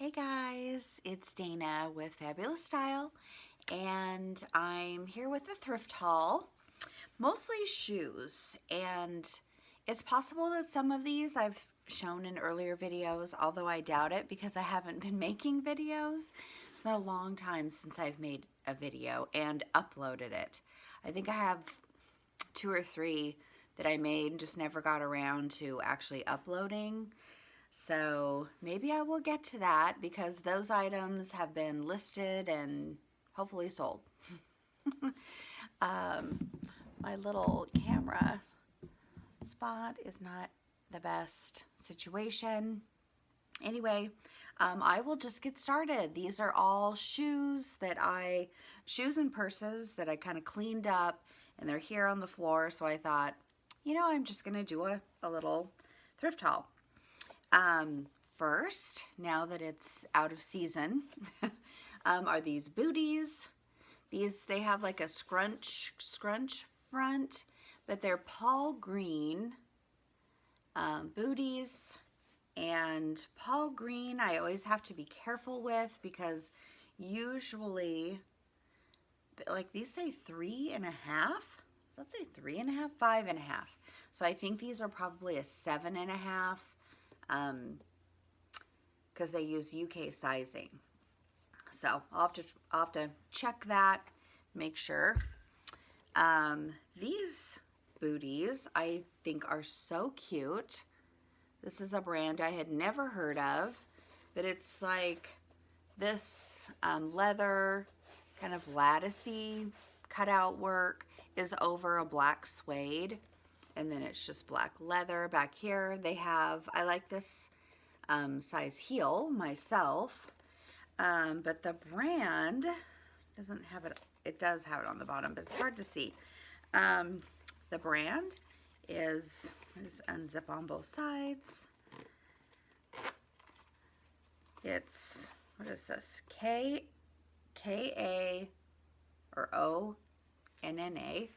Hey guys, it's Dana with Fabulous Style, and I'm here with a thrift haul, mostly shoes, and it's possible that some of these I've shown in earlier videos, although I doubt it because I haven't been making videos. It's been a long time since I've made a video and uploaded it. I think I have 2 or 3 that I made and just never got around to actually uploading. So maybe I will get to that because those items have been listed and hopefully sold. My little camera spot is not the best situation. Anyway, I will just get started. These are all shoes and purses that I kind of cleaned up, and they're here on the floor. So I thought, I'm just going to do a little thrift haul. First, now that it's out of season, are these booties. They have like a scrunch front, but they're Paul green booties. And Paul green I always have to be careful with because usually, like these say 3.5. Does that say 3.5? 5.5. So I think these are probably a 7.5. Because they use UK sizing. So I'll have to check that, make sure. These booties I think are so cute. This is a brand I had never heard of, but it's like this leather kind of latticey cutout work is over a black suede, and then it's just black leather back here. I like this size heel myself, but the brand doesn't have it. It does have it on the bottom, but it's hard to see. The brand is, let's unzip on both sides. It's, what is this? K-A or O-N-N-A.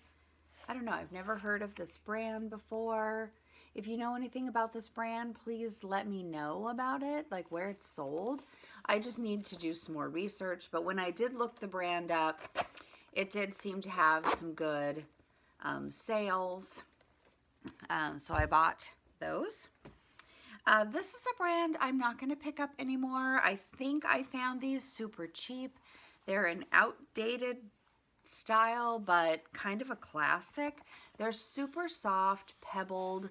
I don't know. I've never heard of this brand before. If you know anything about this brand, please let me know about it, like where it's sold. I just need to do some more research, but when I did look the brand up, it did seem to have some good sales, so I bought those. This is a brand I'm not going to pick up anymore. I think I found these super cheap. They're an outdated style, but kind of a classic. They're super soft, pebbled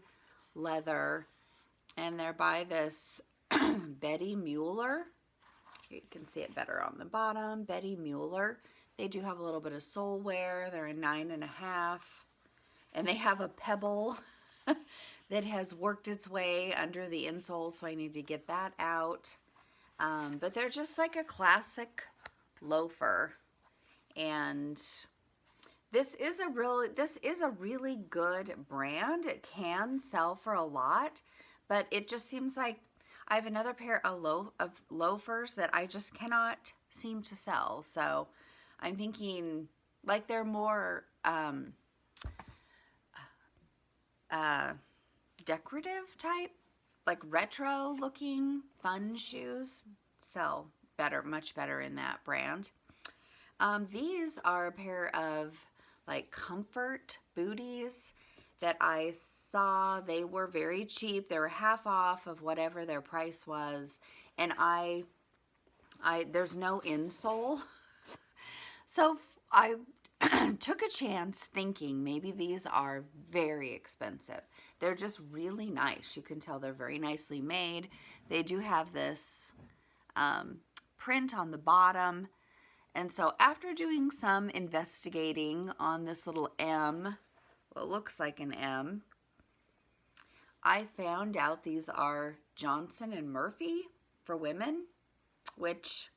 leather, and they're by this Betty Mueller. You can see it better on the bottom. Betty Mueller. They do have a little bit of sole wear. They're a 9.5, and they have a pebble that has worked its way under the insole, so I need to get that out. But they're just like a classic loafer, and this is a really good brand. It can sell for a lot, but it just seems like I have another pair of loafers that I just cannot seem to sell. So I'm thinking like they're more decorative type, like retro looking fun shoes sell better, much better in that brand. These are a pair of like comfort booties that I saw. They were very cheap. They were half off of whatever their price was, and there's no insole. So I took a chance thinking maybe these are very expensive. They're just really nice. You can tell they're very nicely made. They do have this print on the bottom. And so after doing some investigating on this little M, what looks like an M, I found out these are Johnson & Murphy for women, which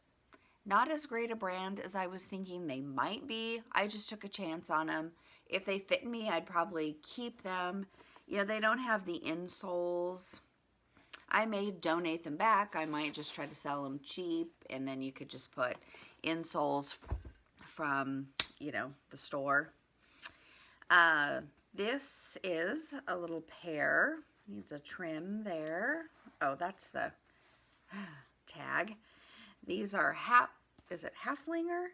not as great a brand as I was thinking they might be. I just took a chance on them. If they fit me, I'd probably keep them. They don't have the insoles. I may donate them back. I might just try to sell them cheap, and then you could just put insoles from, the store. This is a little pair. Needs a trim there. Oh, that's the tag. These are is it Halflinger?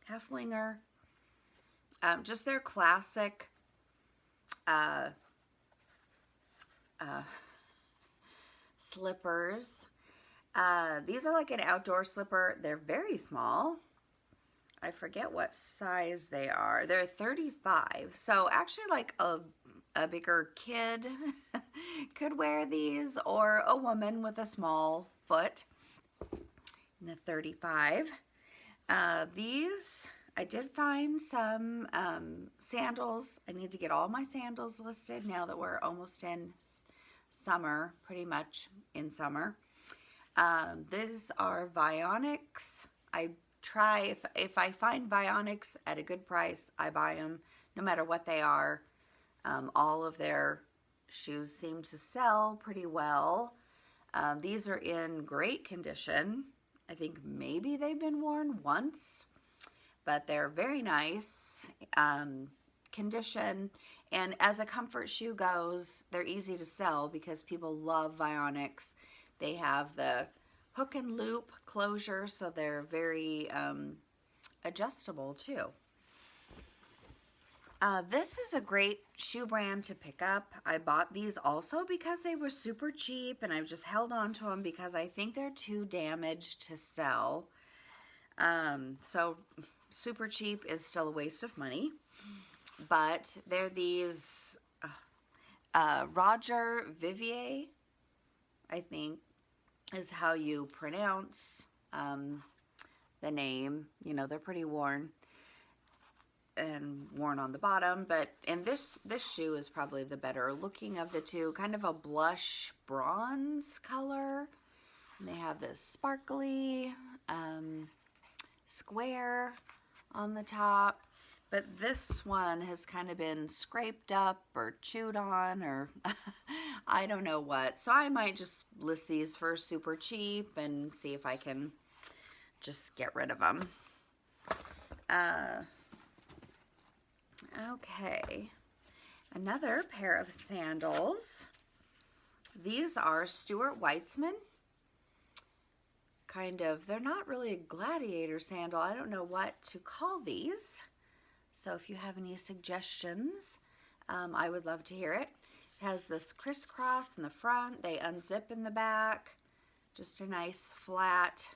Halflinger. Just their classic slippers. These are like an outdoor slipper. They're very small. I forget what size they are. They're 35. So actually like a bigger kid could wear these, or a woman with a small foot. And a 35. These, I did find some sandals. I need to get all my sandals listed now that we're almost in summer, pretty much in summer. These are Vionics. I try, if I find Vionics at a good price, I buy them no matter what they are. All of their shoes seem to sell pretty well. These are in great condition. I think maybe they've been worn once, but they're very nice condition. And as a comfort shoe goes, they're easy to sell because people love Vionics. They have the hook and loop closure, so they're very adjustable too. This is a great shoe brand to pick up. I bought these also because they were super cheap, and I've just held on to them because I think they're too damaged to sell. So super cheap is still a waste of money. But they're these Roger Vivier, I think is how you pronounce the name. You know, they're pretty worn and worn on the bottom, and this shoe is probably the better looking of the two. Kind of a blush bronze color, and they have this sparkly square on the top, but this one has kind of been scraped up or chewed on, or I don't know what, so I might just list these for super cheap and see if I can just get rid of them. Okay, another pair of sandals. These are Stuart Weitzman. Kind of, they're not really a gladiator sandal. I don't know what to call these. So if you have any suggestions, I would love to hear it. It has this crisscross in the front. They unzip in the back. Just a nice flat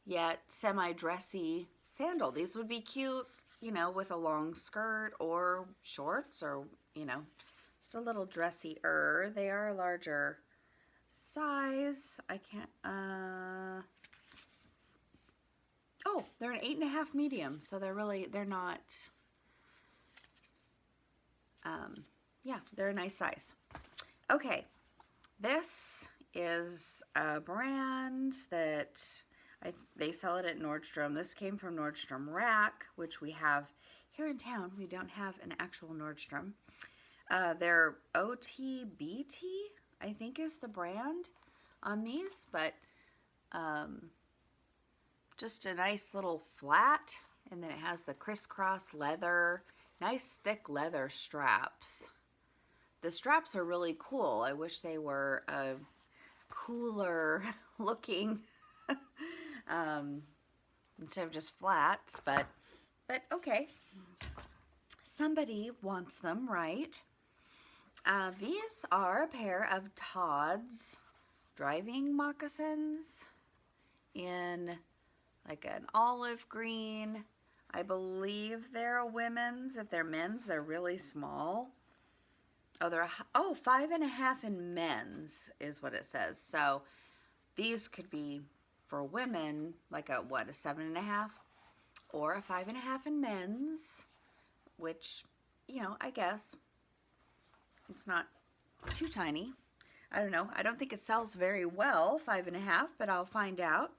yet semi-dressy sandal. These would be cute, you know, with a long skirt or shorts, or, you know, just a little dressier. They are a larger size. I can't, oh, they're an 8.5 medium, so they're not, yeah, they're a nice size. Okay, this is a brand that they sell it at Nordstrom. This came from Nordstrom Rack, which we have here in town. We don't have an actual Nordstrom. They're OTBT, I think is the brand on these, but just a nice little flat, and then it has the crisscross leather, nice thick leather straps. The straps are really cool. I wish they were cooler looking instead of just flats, but okay. Somebody wants them, right? These are a pair of Todd's driving moccasins in like an olive green. I believe they're a women's. If they're men's, they're really small. Oh, they're 5.5 in men's is what it says. So these could be for women, like a 7.5 or a 5.5 in men's, which, you know, I guess it's not too tiny. I don't know. I don't think it sells very well, 5.5, but I'll find out.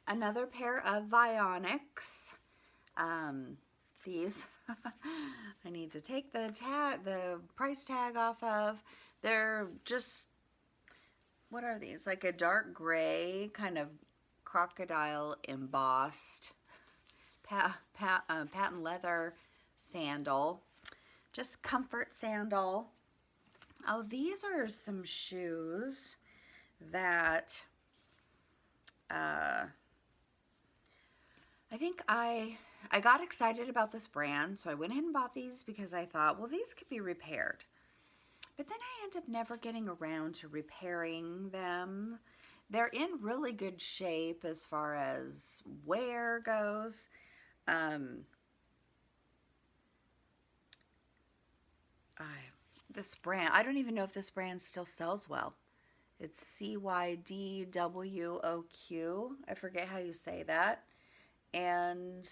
Another pair of Vionics. These I need to take the price tag off of. They're just, what are these? Like a dark gray kind of crocodile embossed patent leather sandal. Just comfort sandal. Oh, these are some shoes that I think I got excited about this brand, so I went ahead and bought these because I thought, well, these could be repaired. But then I end up never getting around to repairing them. They're in really good shape as far as wear goes. Um, I, this brand, I don't even know if this brand still sells well. It's CYDWOQ. I forget how you say that. And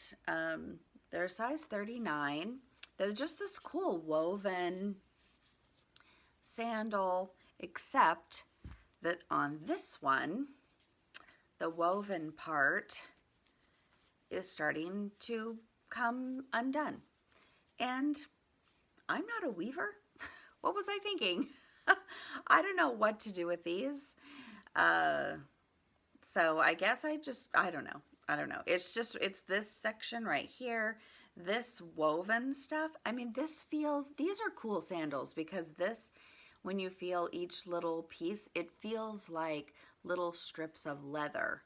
they're a size 39. They're just this cool woven sandal, except that on this one, the woven part is starting to come undone. And I'm not a weaver. What was I thinking? I don't know what to do with these. So I guess I don't know. I don't know. It's this section right here, this woven stuff. I mean, these are cool sandals because when you feel each little piece, it feels like little strips of leather,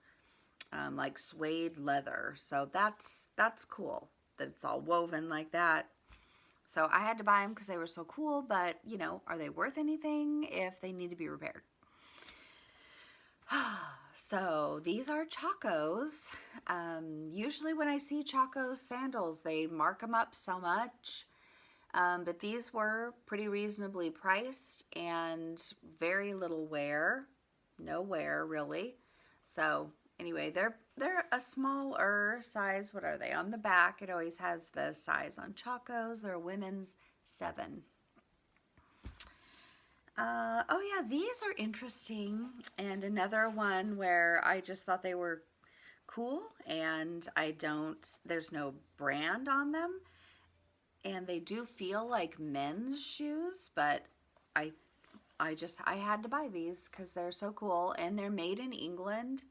like suede leather. So that's cool that it's all woven like that. So I had to buy them because they were so cool, but are they worth anything if they need to be repaired? So these are Chacos. Usually when I see Chacos sandals, they mark them up so much. But these were pretty reasonably priced and very little wear. No wear, really. So anyway, they're a smaller size. What are they? On the back, it always has the size on Chacos. They're a women's 7. Oh yeah, these are interesting. And another one where I just thought they were cool, and there's no brand on them. And they do feel like men's shoes, but I had to buy these because they're so cool, and they're made in England,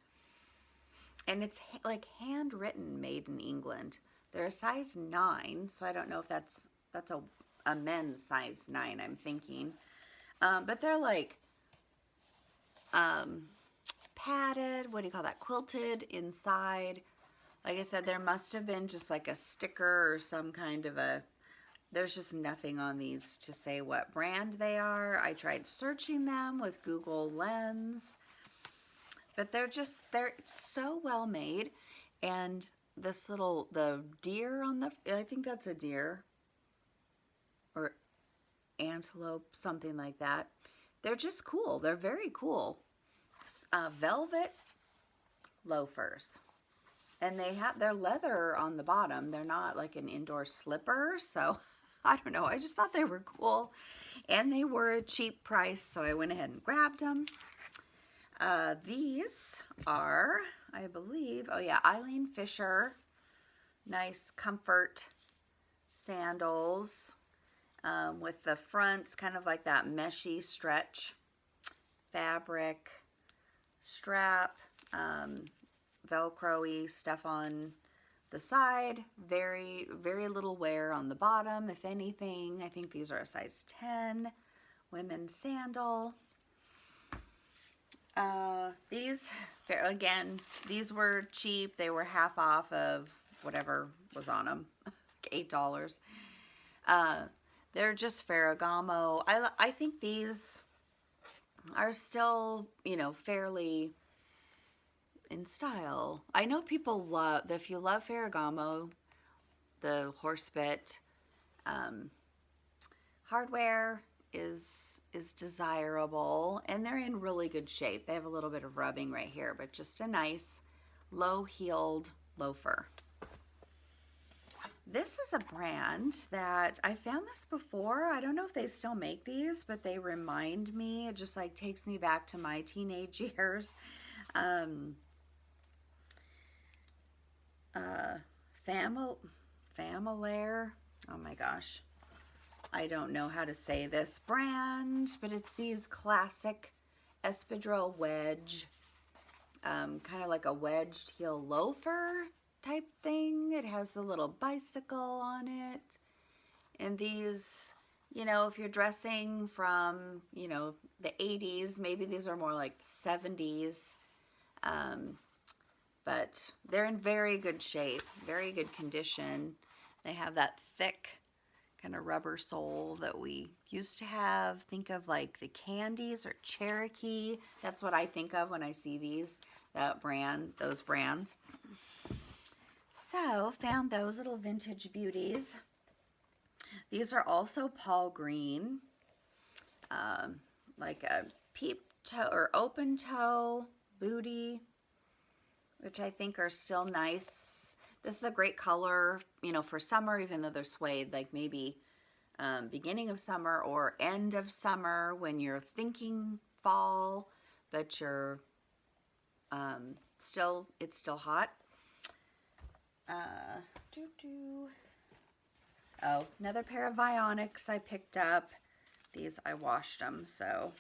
and it's like handwritten made in England. They're a size 9, so I don't know if that's a men's size 9, I'm thinking. But they're like padded, what do you call that, quilted inside. Like I said, there must have been just like a sticker or some kind of there's just nothing on these to say what brand they are. I tried searching them with Google Lens, but they're so well made. And the deer I think that's a deer or antelope, something like that. They're just cool. They're very cool. Velvet loafers. And they're leather on the bottom. They're not like an indoor slipper. So I don't know. I just thought they were cool. And they were a cheap price. So I went ahead and grabbed them. These are, I believe, oh yeah, Eileen Fisher. Nice comfort sandals. With the fronts kind of like that meshy stretch fabric strap. Velcro-y stuff on the side. Very, very little wear on the bottom, if anything. I think these are a size 10 women's sandal. These were cheap. They were half off of whatever was on them, $8. They're just Ferragamo. I think these are still, fairly in style. I know people if you love Ferragamo, the horsebit hardware is desirable, and they're in really good shape. They have a little bit of rubbing right here, but just a nice low-heeled loafer. This is a brand that I found this before. I don't know if they still make these, but they remind me. It just like takes me back to my teenage years. Familaire. Oh my gosh. I don't know how to say this brand, but it's these classic espadrille wedge, kind of like a wedged heel loafer type thing. It has a little bicycle on it. And these, if you're dressing from, the 80s, maybe these are more like the 70s. but they're in very good shape, very good condition. They have that thick kind of rubber sole that we used to have. Think of like the Candies or Cherokee. That's what I think of when I see these, that brand, those brands. So found those little vintage beauties. These are also Paul Green, like a peep toe or open toe booty, which I think are still nice. This is a great color, you know, for summer, even though they're suede, like maybe beginning of summer or end of summer when you're thinking fall, but you're it's still hot. Oh, another pair of Vionics I picked up. These, I washed them, so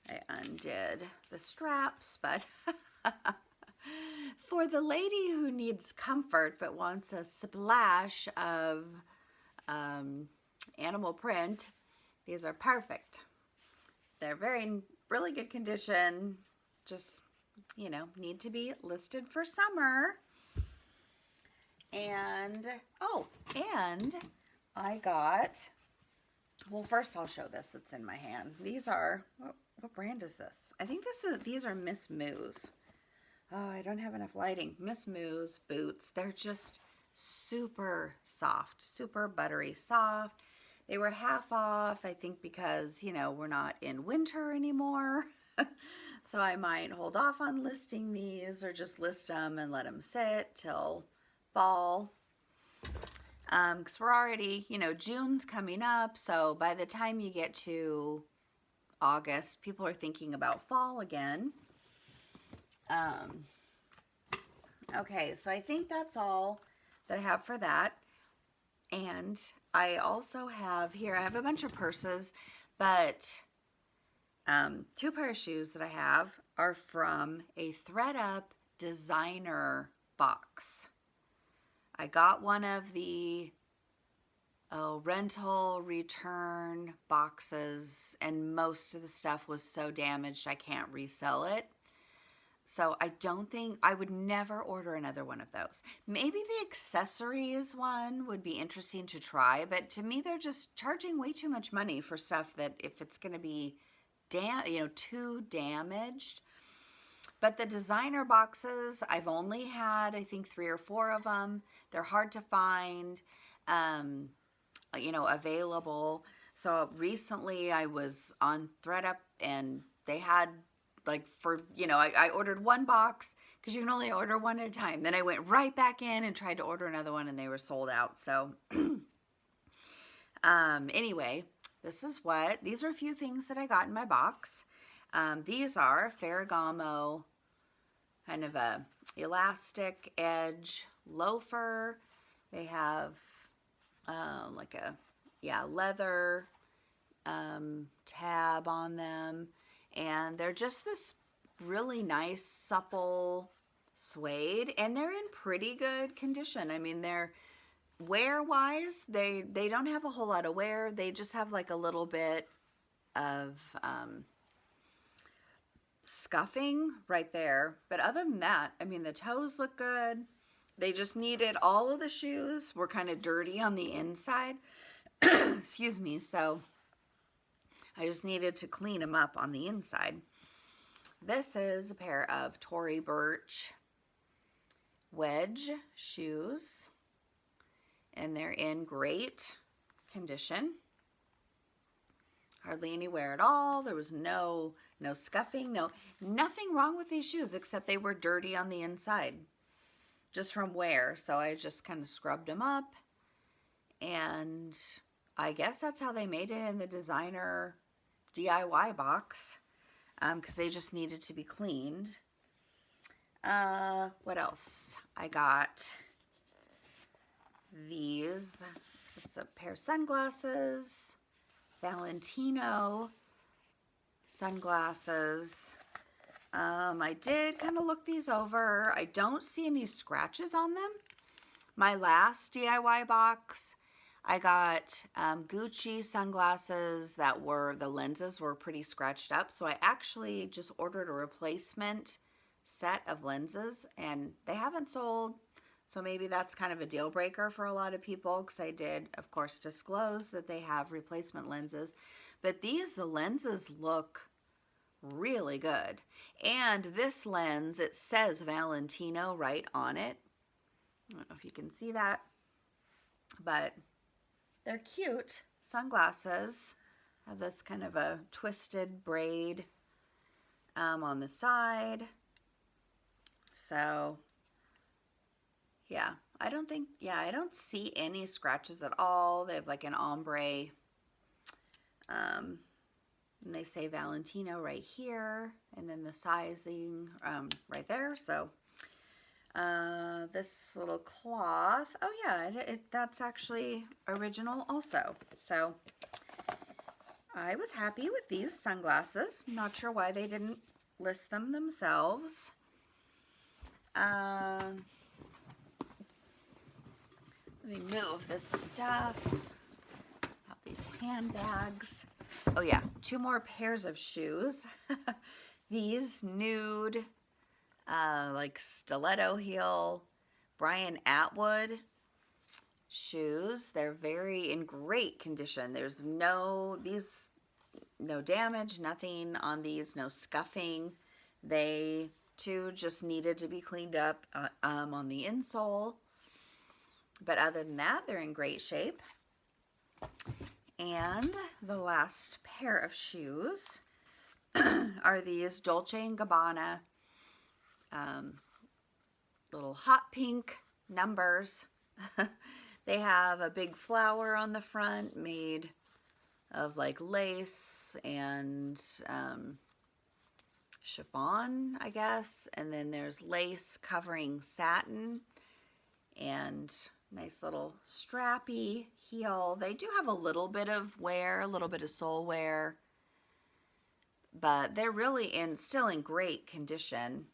I undid the straps, but for the lady who needs comfort but wants a splash of animal print, these are perfect. They're really good condition, just, you know, need to be listed for summer. And, oh, and I got, well, first I'll show this. It's in my hand. These are, what brand is this? I think these are Miss Moo's. Oh, I don't have enough lighting. Miss Moo's boots. They're just super soft, super buttery soft. They were half off, I think, because, you know, we're not in winter anymore. So I might hold off on listing these or just list them and let them sit till fall. Because we're already, you know, June's coming up. So by the time you get to August, people are thinking about fall again. Okay, so I think that's all that I have for that. And I also have here, I have a bunch of purses, but 2 pair of shoes that I have are from a ThredUp designer box. I got one of the rental return boxes, and most of the stuff was so damaged I can't resell it. So I would never order another one of those. Maybe the accessories one would be interesting to try, but to me they're just charging way too much money for stuff that if it's going to be too damaged. But the designer boxes, I've only had, I think, 3 or 4 of them. They're hard to find, available. So recently I was on ThredUp and they had, like, I ordered 1 box because you can only order 1 at a time. Then I went right back in and tried to order another one and they were sold out. So anyway, these are a few things that I got in my box. These are Ferragamo, kind of a elastic edge loafer. They have leather tab on them, and they're just this really nice supple suede, and they're in pretty good condition. I mean, they're wear wise, they don't have a whole lot of wear. They just have like a little bit of scuffing right there, but other than that, I mean, the toes look good. They just needed, all of the shoes were kind of dirty on the inside. Excuse me. So I just needed to clean them up on the inside. This is a pair of Tory Burch wedge shoes, and they're in great condition. Hardly any wear at all. There was no scuffing, nothing wrong with these shoes except they were dirty on the inside just from wear. So I just kind of scrubbed them up, and I guess that's how they made it in the designer DIY box, because they just needed to be cleaned. What else? I got these. It's a pair of sunglasses. Valentino sunglasses. I did kind of look these over. I don't see any scratches on them. My last DIY box, I got Gucci sunglasses that the lenses were pretty scratched up. So I actually just ordered a replacement set of lenses, and they haven't sold. So maybe that's kind of a deal breaker for a lot of people, because I did, of course, disclose that they have replacement lenses. But the lenses look really good. And this lens, it says Valentino right on it. I don't know if you can see that, but they're cute sunglasses. Have this kind of a twisted braid on the side. So yeah, I don't see any scratches at all. They have like an ombre, and they say Valentino right here, and then the sizing right there. So this little cloth, oh yeah, that's actually original also. So I was happy with these sunglasses. I'm not sure why they didn't list them themselves. Let me move this stuff. Got these handbags. Oh yeah, 2 more pairs of shoes. These nude, like stiletto heel, Brian Atwood shoes. They're in great condition. There's no damage, nothing on these, no scuffing. They too just needed to be cleaned up on the insole. But other than that, they're in great shape. And the last pair of shoes are these Dolce & Gabbana little hot pink numbers. They have a big flower on the front made of like lace and chiffon, I guess. And then there's lace covering satin and nice little strappy heel. They do have a little bit of wear, a little bit of sole wear, but they're really still in great condition.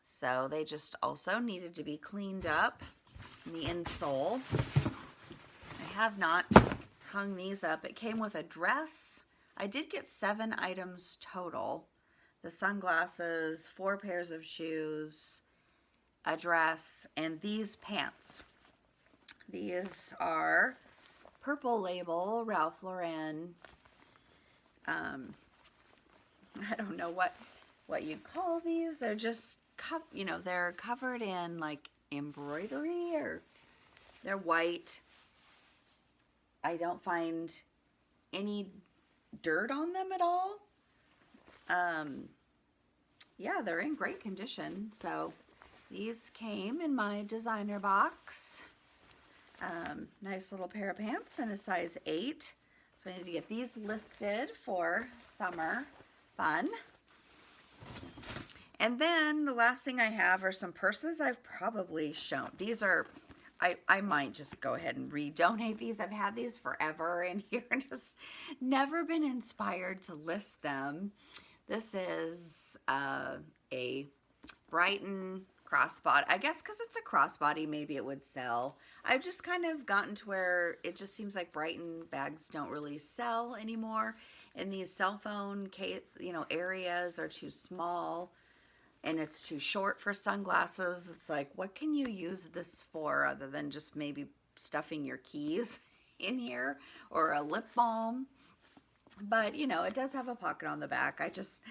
So they just also needed to be cleaned up in the insole. I have not hung these up. It came with a dress. I did get 7 items total. The sunglasses, 4 pairs of shoes, a dress, and these pants. These are Purple Label, Ralph Lauren. I don't know what you'd call these. They're just, they're covered in like embroidery, or they're white. I don't find any dirt on them at all. Yeah, they're in great condition. So these came in my designer box. Nice little pair of pants in a size 8. So I need to get these listed for summer fun. And then the last thing I have are some purses I've probably shown. These are, I might just go ahead and redonate these. I've had these forever in here and just never been inspired to list them. This is a Brighton crossbody. I guess because it's a crossbody, maybe it would sell. I've just kind of gotten to where it just seems like Brighton bags don't really sell anymore. And these cell phone areas are too small. And it's too short for sunglasses. It's like, what can you use this for other than just maybe stuffing your keys in here or a lip balm? But, it does have a pocket on the back. I just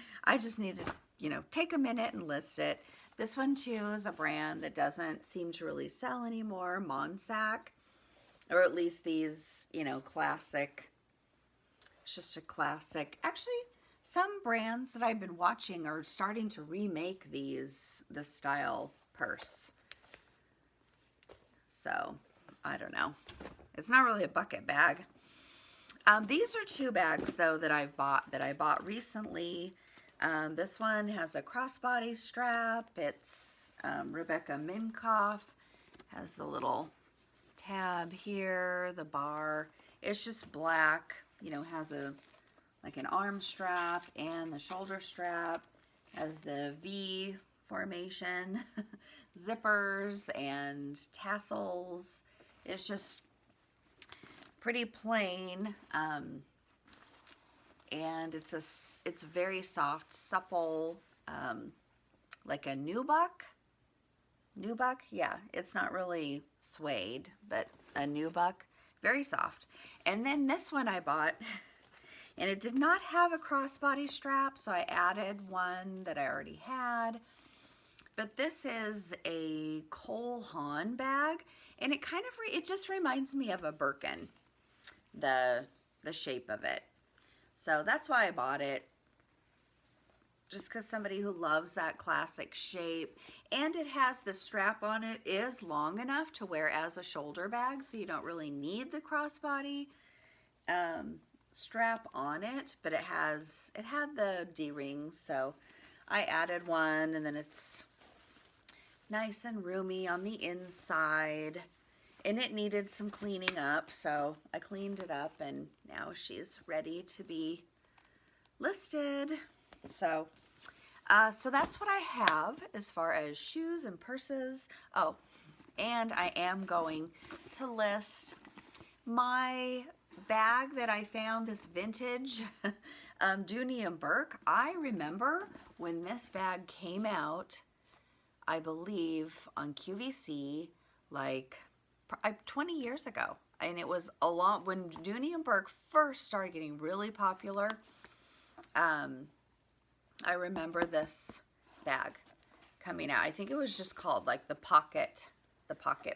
need to, take a minute and list it. This one, too, is a brand that doesn't seem to really sell anymore, Monsac. Or at least these, classic. It's just a classic. Actually, some brands that I've been watching are starting to remake this style purse. So, I don't know. It's not really a bucket bag. These are 2 bags, though, that I bought recently. This one has a crossbody strap. It's Rebecca Minkoff. Has the little tab here, the bar. It's just black, has like an arm strap and the shoulder strap. Has the V formation, zippers and tassels. It's just pretty plain, and it's very soft, supple like a nubuck. Nubuck, yeah, it's not really suede, but a nubuck, very soft. And then this one I bought, and it did not have a crossbody strap, so I added one that I already had. But this is a Cole Haan bag, and it kind of, it just reminds me of a Birkin, the shape of it. So that's why I bought it, just because somebody who loves that classic shape. And it has the strap on it is long enough to wear as a shoulder bag, so you don't really need the crossbody strap on it, but it had the D-rings, so I added one, and then it's nice and roomy on the inside, and it needed some cleaning up, so I cleaned it up, and now she's ready to be listed. So that's what I have as far as shoes and purses. Oh, and I am going to list my bag that I found, this vintage Dooney and Burke. I remember when this bag came out, I believe on QVC, like 20 years ago. And it was a lot when Dooney and Burke first started getting really popular. I remember this bag coming out. I think it was just called like the pocket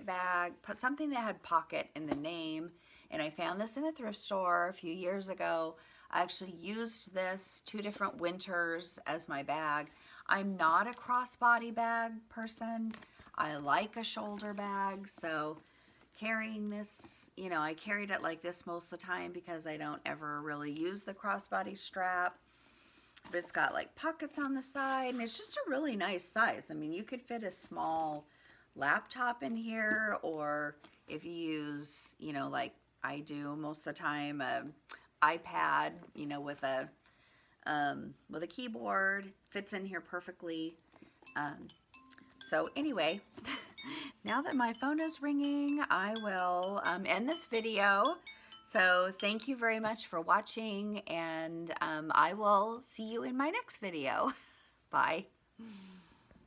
bag, something that had pocket in the name. And I found this in a thrift store a few years ago. I actually used this 2 different winters as my bag. I'm not a crossbody bag person. I like a shoulder bag, so carrying this, you know, I carried it like this most of the time because I don't ever really use the crossbody strap. But it's got like pockets on the side, and it's just a really nice size. I mean, you could fit a small laptop in here, or if you use, you know, like I do most of the time, iPad, you know, with a keyboard, fits in here perfectly. So anyway, now that my phone is ringing, I will end this video. So thank you very much for watching, and I will see you in my next video. Bye.